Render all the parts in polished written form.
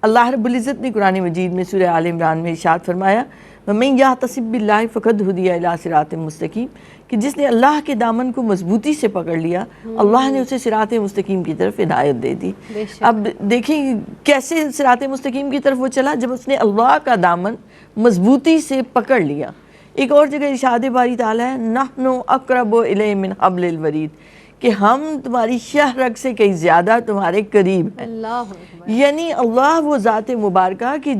اللہ رب العزت نے قرآن مجید میں سورہ آل عمران میں ارشاد فرمایا وَمَن يَعْتَصِم بِاللَّهِ فَقَدْ هُدِيَ إِلَىٰ صِرَاطٍ مُسْتَقِيمٍ کہ جس نے اللہ کے دامن کو مضبوطی سے پکڑ لیا اللہ نے اسے صراط مستقیم کی طرف ہدایت دے دی۔ اب دیکھیں کیسے صراط مستقیم کی طرف وہ چلا، جب اس نے اللہ کا دامن مضبوطی سے پکڑ لیا۔ ایک اور جگہ ارشاد باری تعالیٰ ہے نحن اقرب الیہ من حبل الورید کہ ہم تمہاری شہ رگ سے کئی زیادہ تمہارے قریب ہیں۔ یعنی اللہ وہ ذات مبارکہ کہ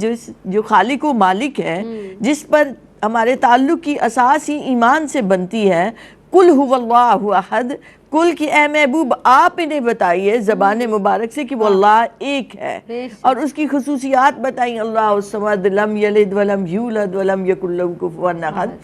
جو خالق و مالک ہے، جس پر ہمارے تعلق کی اساس ہی ایمان سے بنتی ہے۔ قل هو اللہ احد، قل کہ اے محبوب آپ انہیں بتائیے زبان مبارک سے کہ وہ اللہ ایک ہے، اور اس کی خصوصیات بتائیں، اللہ الصمد لم یلد ولم یولد ولم یکن لہ کفوا احد۔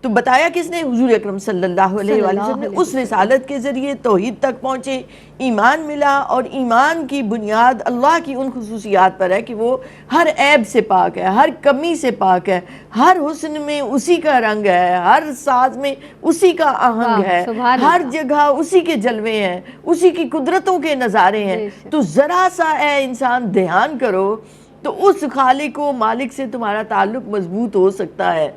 تو بتایا کس نے؟ حضور اکرم صلی اللہ علیہ وآلہ وسلم نے۔ اس رسالت کے ذریعے توحید تک پہنچے، ایمان ملا، اور ایمان کی بنیاد اللہ کی ان خصوصیات پر ہے کہ وہ ہر عیب سے پاک ہے، ہر کمی سے پاک ہے، ہر حسن میں اسی کا رنگ ہے، ہر ساز میں اسی کا آہنگ ہے، ہر جگہ اسی کے جلوے ہیں، اسی کی قدرتوں کے نظارے ہیں۔ تو ذرا سا اے انسان دھیان کرو تو اس خالق و مالک سے تمہارا تعلق مضبوط ہو سکتا ہے۔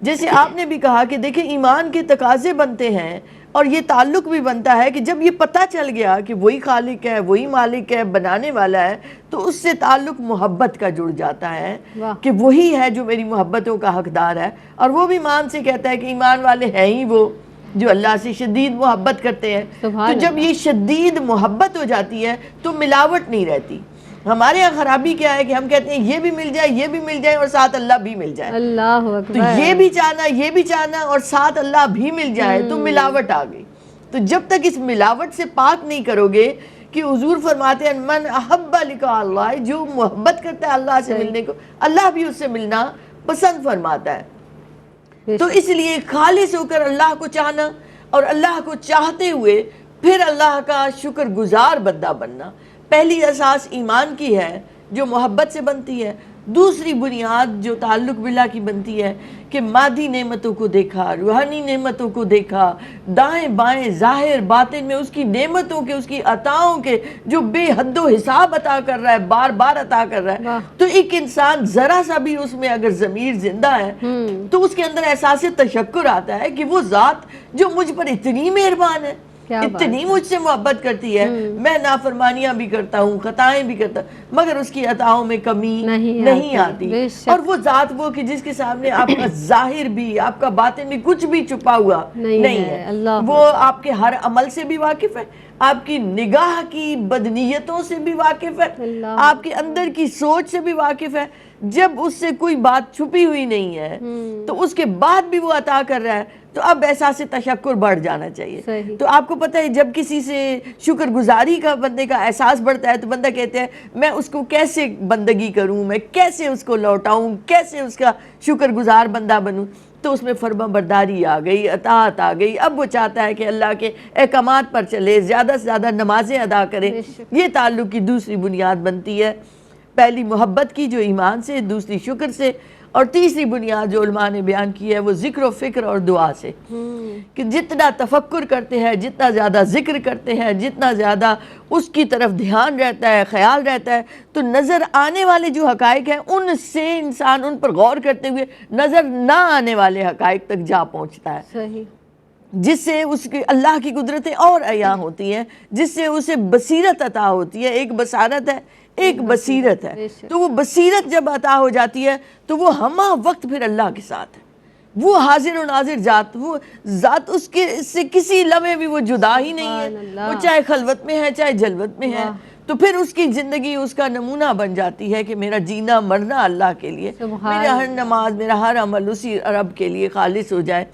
جیسے آپ نے بھی کہا کہ دیکھیں ایمان کے تقاضے بنتے ہیں اور یہ تعلق بھی بنتا ہے کہ جب یہ پتہ چل گیا کہ وہی خالق ہے، وہی مالک ہے، بنانے والا ہے، تو اس سے تعلق محبت کا جڑ جاتا ہے کہ وہی ہے جو میری محبتوں کا حقدار ہے۔ اور وہ بھی ایمان سے کہتا ہے کہ ایمان والے ہیں ہی وہ جو اللہ سے شدید محبت کرتے ہیں۔ تو جب یہ شدید محبت ہو جاتی ہے تو ملاوٹ نہیں رہتی۔ ہمارے یہاں خرابی کیا ہے کہ ہم کہتے ہیں یہ بھی مل جائے، یہ بھی مل جائے، اور ساتھ اللہ بھی مل جائے۔ اللہ اکبر۔ تو یہ بھی چاہنا، یہ بھی چاہنا، اور ساتھ اللہ بھی مل جائے تو ملاوٹ آ گئی۔ تو جب تک اس ملاوٹ سے پاک نہیں کرو گے کہ حضور فرماتے ہیں من احب لقاء اللہ، جو محبت کرتا ہے اللہ سے ملنے کو، اللہ بھی اس سے ملنا پسند فرماتا ہے۔ تو اس لیے خالص ہو کر اللہ کو چاہنا اور اللہ کو چاہتے ہوئے پھر اللہ کا شکر گزار بندہ بننا، پہلی اساس ایمان کی ہے جو محبت سے بنتی ہے۔ دوسری بنیاد جو تعلق باللہ کی بنتی ہے کہ مادی نعمتوں کو دیکھا، روحانی نعمتوں کو دیکھا، دائیں بائیں ظاہر باطن میں اس کی نعمتوں کے، اس کی عطاؤں کے جو بے حد و حساب عطا کر رہا ہے، بار بار عطا کر رہا ہے۔ تو ایک انسان ذرا سا بھی اس میں اگر ضمیر زندہ ہے تو اس کے اندر احساس تشکر آتا ہے کہ وہ ذات جو مجھ پر اتنی مہربان ہے، اتنی مجھ سے محبت کرتی ہے، میں نافرمانیاں بھی کرتا ہوں، خطائیں بھی کرتا ہوں، مگر اس کی عطاؤں میں کمی نہیں آتی۔ اور وہ ذات وہ کہ جس کے سامنے آپ کا ظاہر بھی، آپ کا باطن بھی کچھ بھی چھپا ہوا نہیں ہے، وہ آپ کے ہر عمل سے بھی واقف ہے، آپ کی نگاہ کی بدنیتوں سے بھی واقف ہے، آپ کے اندر کی سوچ سے بھی واقف ہے۔ جب اس سے کوئی بات چھپی ہوئی نہیں ہے تو اس کے بعد بھی وہ عطا کر رہا ہے تو اب احساس تشکر بڑھ جانا چاہیے۔ تو آپ کو پتہ ہے جب کسی سے شکر گزاری کا بندے کا احساس بڑھتا ہے تو بندہ کہتے ہیں میں اس کو کیسے بندگی کروں، میں کیسے اس کو لوٹاؤں، کیسے اس کا شکر گزار بندہ بنوں۔ تو اس میں فرما برداری آ گئی، اطاعت آ گئی۔ اب وہ چاہتا ہے کہ اللہ کے احکامات پر چلے، زیادہ سے زیادہ نمازیں ادا کرے۔ یہ تعلق کی دوسری بنیاد بنتی ہے، پہلی محبت کی جو ایمان سے، دوسری شکر سے، اور تیسری بنیاد جو علماء نے بیان کی ہے وہ ذکر و فکر اور دعا سے، کہ جتنا تفکر کرتے ہیں، جتنا زیادہ ذکر کرتے ہیں، جتنا زیادہ اس کی طرف دھیان رہتا ہے، خیال رہتا ہے، تو نظر آنے والے جو حقائق ہیں ان سے انسان ان پر غور کرتے ہوئے نظر نہ آنے والے حقائق تک جا پہنچتا ہے، جس سے اس کی اللہ کی قدرتیں اور عیاں ہوتی ہیں، جس سے اسے بصیرت عطا ہوتی ہے۔ ایک بصارت ہے، ایک بصیرت ہے۔ تو وہ بصیرت جب عطا ہو جاتی ہے تو وہ ہمہ وقت پھر اللہ کے ساتھ ہے، وہ حاضر و ناظر ذات، وہ ذات اس کے سے کسی لمحے بھی وہ جدا ہی نہیں ہے، وہ چاہے خلوت میں ہے چاہے جلوت میں ہے۔ تو پھر اس کی زندگی اس کا نمونہ بن جاتی ہے کہ میرا جینا مرنا اللہ کے لیے، میرا ہر نماز، میرا ہر عمل اسی رب کے لیے خالص ہو جائے۔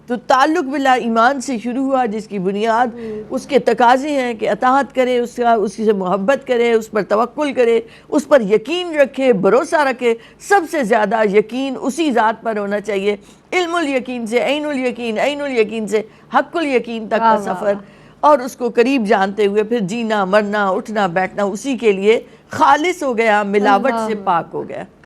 تو تعلق باللہ ایمان سے شروع ہوا، جس کی بنیاد اس کے تقاضے ہیں کہ اطاعت کرے، اس سے محبت کرے، اس پر توکل کرے، اس پر یقین رکھے، بھروسہ رکھے۔ سب سے زیادہ یقین اسی ذات پر ہونا چاہیے، علم الیقین سے عین الیقین، عین الیقین سے حق الیقین تک کا سفر، اور اس کو قریب جانتے ہوئے پھر جینا مرنا اٹھنا بیٹھنا اسی کے لیے خالص ہو گیا، ملاوٹ سے پاک ہو گیا۔